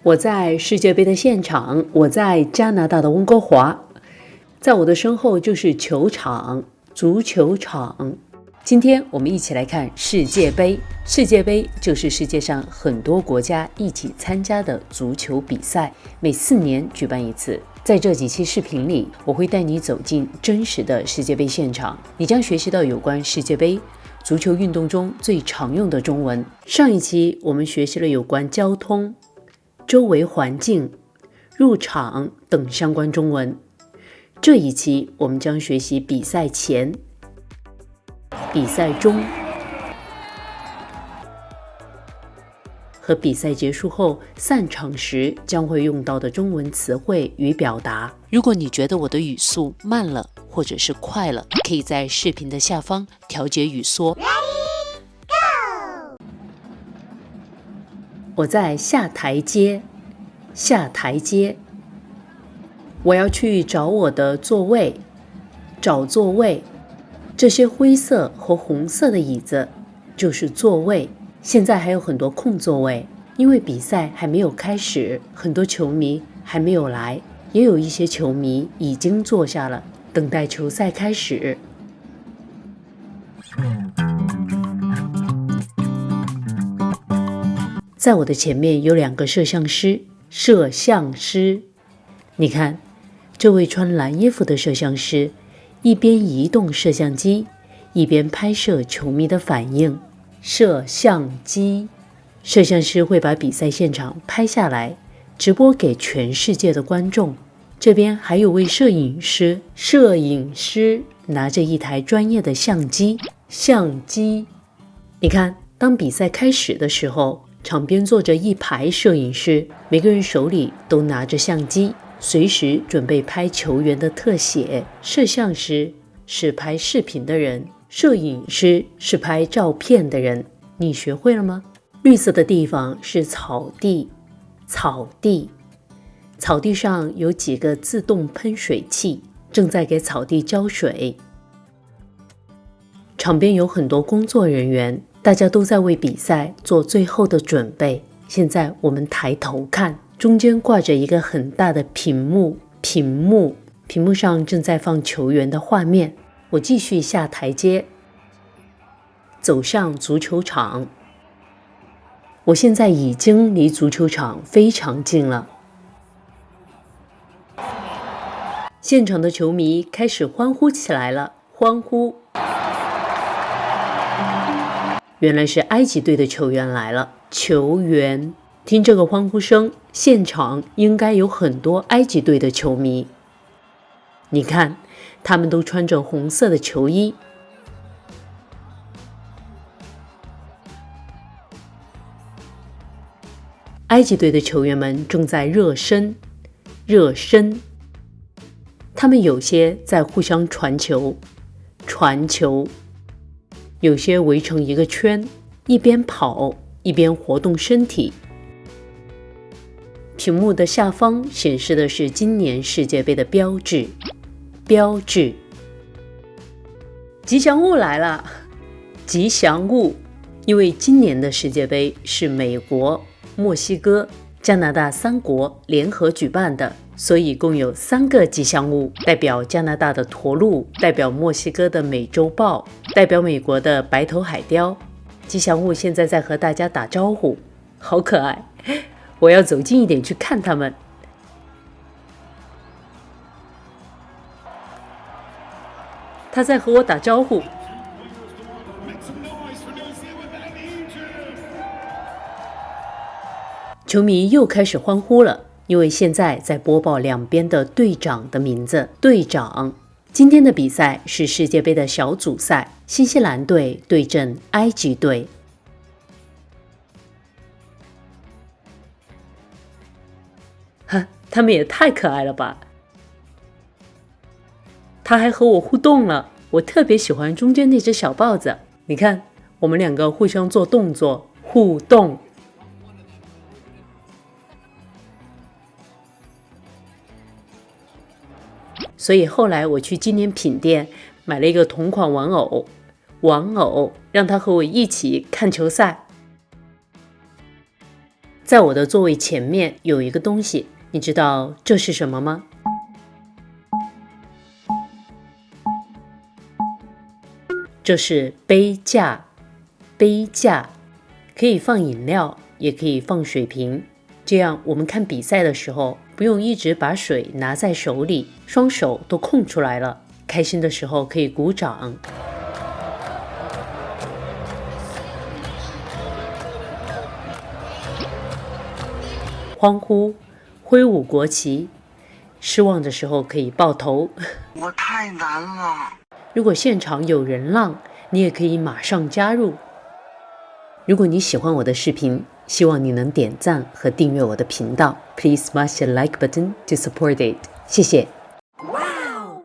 我在世界杯的现场，我在加拿大的温哥华，在我的身后就是球场，足球场。今天我们一起来看世界杯。世界杯就是世界上很多国家一起参加的足球比赛，每4年举办一次。在这几期视频里，我会带你走进真实的世界杯现场，你将学习到有关世界杯足球运动中最常用的中文。上一期我们学习了有关交通、周围环境、入场等相关中文。这一期我们将学习比赛前、比赛中和比赛结束后散场时将会用到的中文词汇与表达。如果你觉得我的语速慢了或者是快了，可以在视频的下方调节语缩。我在下台阶，下台阶。我要去找我的座位，找座位。这些灰色和红色的椅子就是座位。现在还有很多空座位，因为比赛还没有开始，很多球迷还没有来，也有一些球迷已经坐下了，等待球赛开始。在我的前面有2个摄像师，摄像师。你看，这位穿蓝衣服的摄像师一边移动摄像机，一边拍摄球迷的反应。摄像机，摄像师会把比赛现场拍下来，直播给全世界的观众。这边还有位摄影师，摄影师拿着一台专业的相机，相机。你看，当比赛开始的时候，场边坐着1排摄影师，每个人手里都拿着相机，随时准备拍球员的特写。摄像师是拍视频的人，摄影师是拍照片的人。你学会了吗？绿色的地方是草地，草地。草地上有几个自动喷水器，正在给草地浇水。场边有很多工作人员，大家都在为比赛做最后的准备。现在我们抬头看，中间挂着一个很大的屏幕，屏幕上正在放球员的画面。我继续下台阶，走向足球场。我现在已经离足球场非常近了。现场的球迷开始欢呼起来了，欢呼。原来是埃及队的球员来了，球员。听这个欢呼声，现场应该有很多埃及队的球迷。你看，他们都穿着红色的球衣。埃及队的球员们正在热身，他们有些在互相传球，有些围成一个圈，一边跑一边活动身体。屏幕的下方显示的是今年世界杯的标志。吉祥物来了，吉祥物。因为今年的世界杯是美国、墨西哥、加拿大3国联合举办的，所以共有3个吉祥物，代表加拿大的驼鹿，代表墨西哥的美洲豹，代表美国的白头海雕。吉祥物现在在和大家打招呼，好可爱，我要走近一点去看他们。他在和我打招呼。球迷又开始欢呼了，因为现在在播报两边的队长的名字。队长，今天的比赛是世界杯的小组赛，新西兰队对阵埃及队。他们也太可爱了吧！他还和我互动了，我特别喜欢中间那只小豹子。你看，我们2个互相做动作，互动。所以后来我去纪念品店买了一个同款玩偶，让他和我一起看球赛。在我的座位前面有一个东西，你知道这是什么吗？这是杯架，杯架可以放饮料，也可以放水瓶，这样我们看比赛的时候不用一直把水拿在手里，双手都空出来了，开心的时候可以鼓掌。欢呼，挥舞国旗，失望的时候可以抱头。我太难了。如果现场有人浪，你也可以马上加入。如果你喜欢我的视频，希望你能点赞和订阅我的频道。Please smash the like button to support it。谢谢。Wow!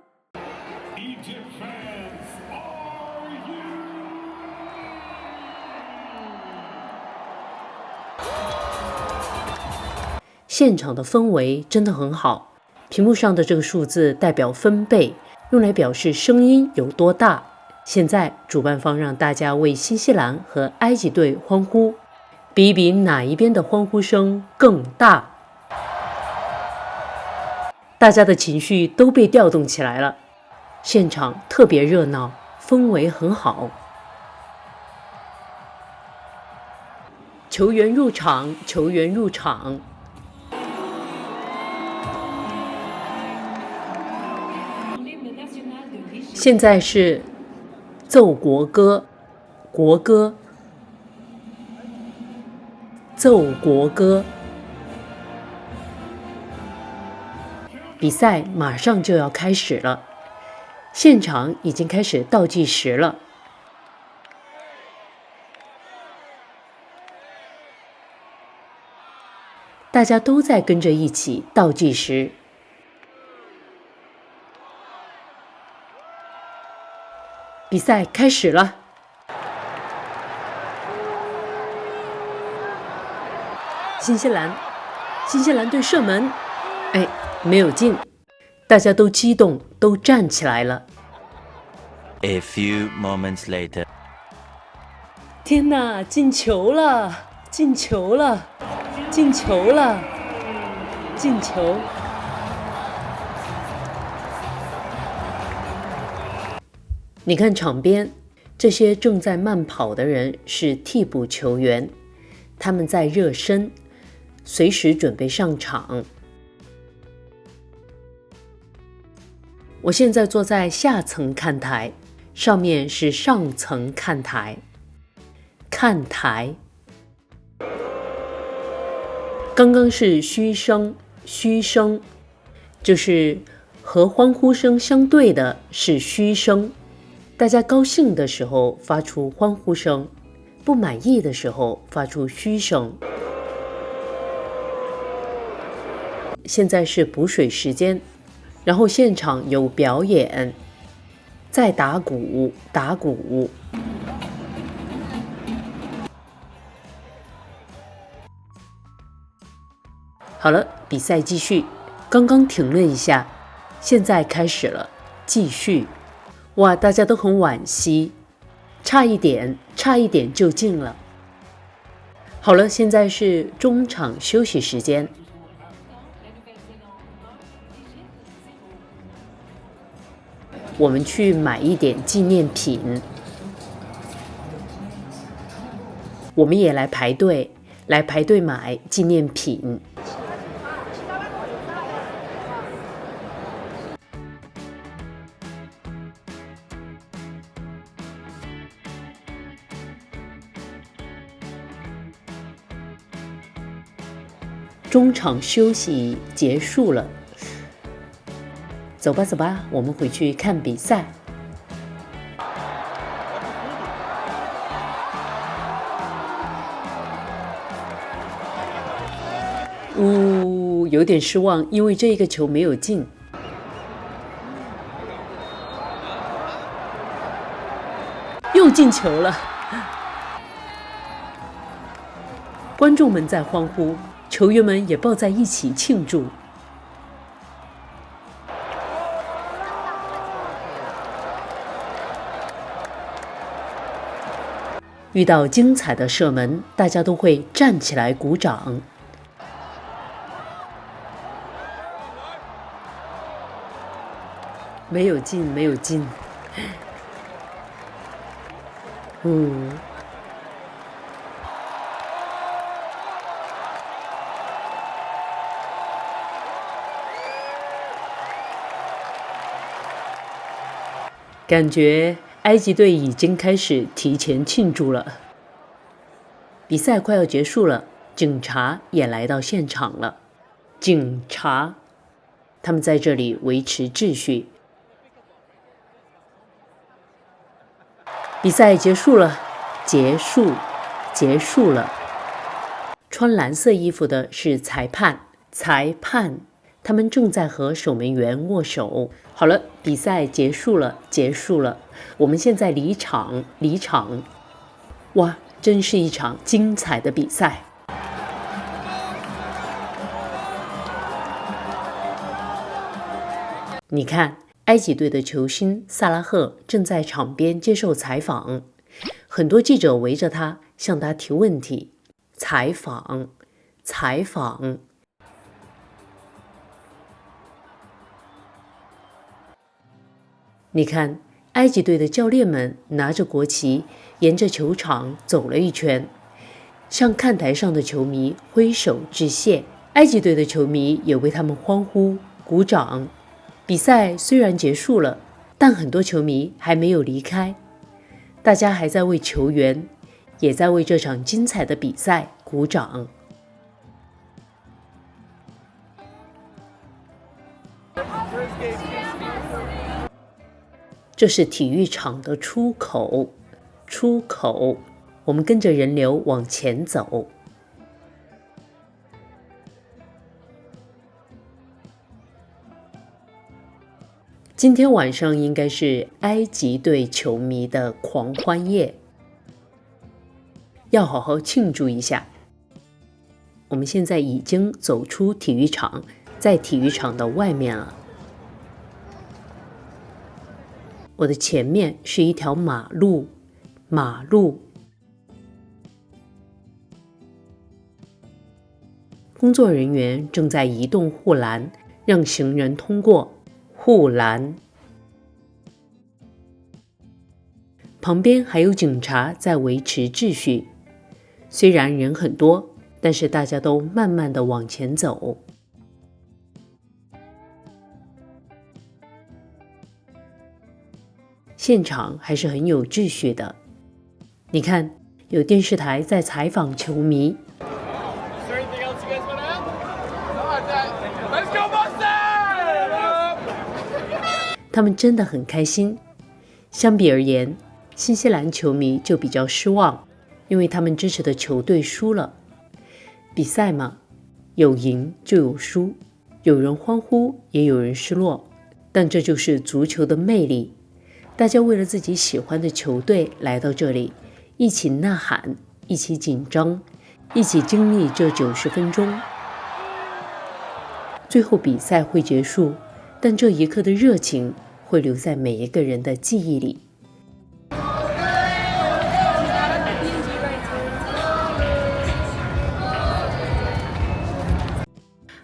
现场的氛围真的很好，屏幕上的这个数字代表分贝，用来表示声音有多大。现在主办方让大家为新西兰和埃及队欢呼，比一比哪一边的欢呼声更大。大家的情绪都被调动起来了，现场特别热闹，氛围很好。球员入场，球员入场。现在是奏国歌，国歌，奏国歌。比赛马上就要开始了，现场已经开始倒计时了。大家都在跟着一起倒计时。比赛开始了，新西兰队射门，哎，没有进，大家都激动，都站起来了。A few moments later， 天哪，进球了，进球了，进球了，进球！你看场边，这些正在慢跑的人是替补球员，他们在热身，随时准备上场。我现在坐在下层看台，上面是上层看台。看台，刚刚是嘘声，嘘声，就是和欢呼声相对的是嘘声。大家高兴的时候发出欢呼声，不满意的时候发出嘘声。现在是补水时间，然后现场有表演，再打鼓，打鼓。好了，比赛继续。刚刚停了一下，现在开始了，继续。哇，大家都很惋惜，差一点就进了。好了，现在是中场休息时间。我们去买一点纪念品。我们也来排队买纪念品。中场休息结束了，走吧走吧，我们回去看比赛。有点失望，因为这个球没有进。又进球了，观众们在欢呼，球员们也抱在一起庆祝。遇到精彩的射门，大家都会站起来鼓掌。没有进，没有进。感觉埃及队已经开始提前庆祝了。比赛快要结束了，警察也来到现场了。警察，他们在这里维持秩序。比赛结束了，结束了。穿蓝色衣服的是裁判，他们正在和守门员握手。好了，比赛结束了。我们现在离场。哇，真是一场精彩的比赛。你看，埃及队的球星萨拉赫正在场边接受采访，很多记者围着他，向他提问题。采访。你看，埃及队的教练们拿着国旗，沿着球场走了一圈，向看台上的球迷挥手致谢。埃及队的球迷也为他们欢呼、鼓掌。比赛虽然结束了，但很多球迷还没有离开，大家还在为球员，也在为这场精彩的比赛鼓掌。这是体育场的出口，我们跟着人流往前走。今天晚上应该是埃及队球迷的狂欢夜，要好好庆祝一下。我们现在已经走出体育场，在体育场的外面了。我的前面是一条马路，工作人员正在移动护栏，让行人通过。护栏旁边还有警察在维持秩序，虽然人很多，但是大家都慢慢地往前走。现场还是很有秩序的。你看，有电视台在采访球迷。他们真的很开心。相比而言，新西兰球迷就比较失望，因为他们支持的球队输了。比赛嘛，有赢就有输，有人欢呼，也有人失落。但这就是足球的魅力。大家为了自己喜欢的球队来到这里，一起呐喊，一起紧张，一起经历这90分钟。最后比赛会结束，但这一刻的热情会留在每一个人的记忆里。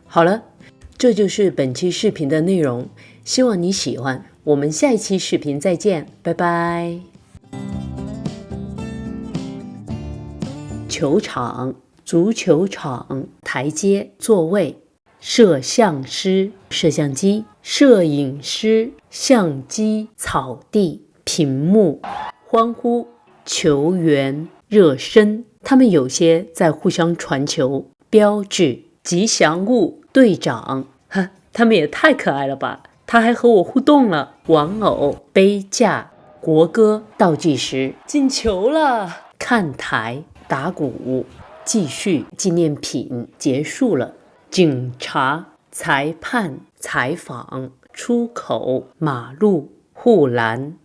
好了，这就是本期视频的内容，希望你喜欢。我们下一期视频再见，拜拜。球场、足球场、台阶、座位、摄像师、摄像机、摄影师、相机、草地、屏幕、欢呼、球员、热身，他们有些在互相传球、标志、吉祥物、队长，他们也太可爱了吧！他还和我互动了，玩偶、杯架、国歌、倒计时，进球了！看台、打鼓，继续，纪念品结束了，警察、裁判、采访、出口、马路、护栏。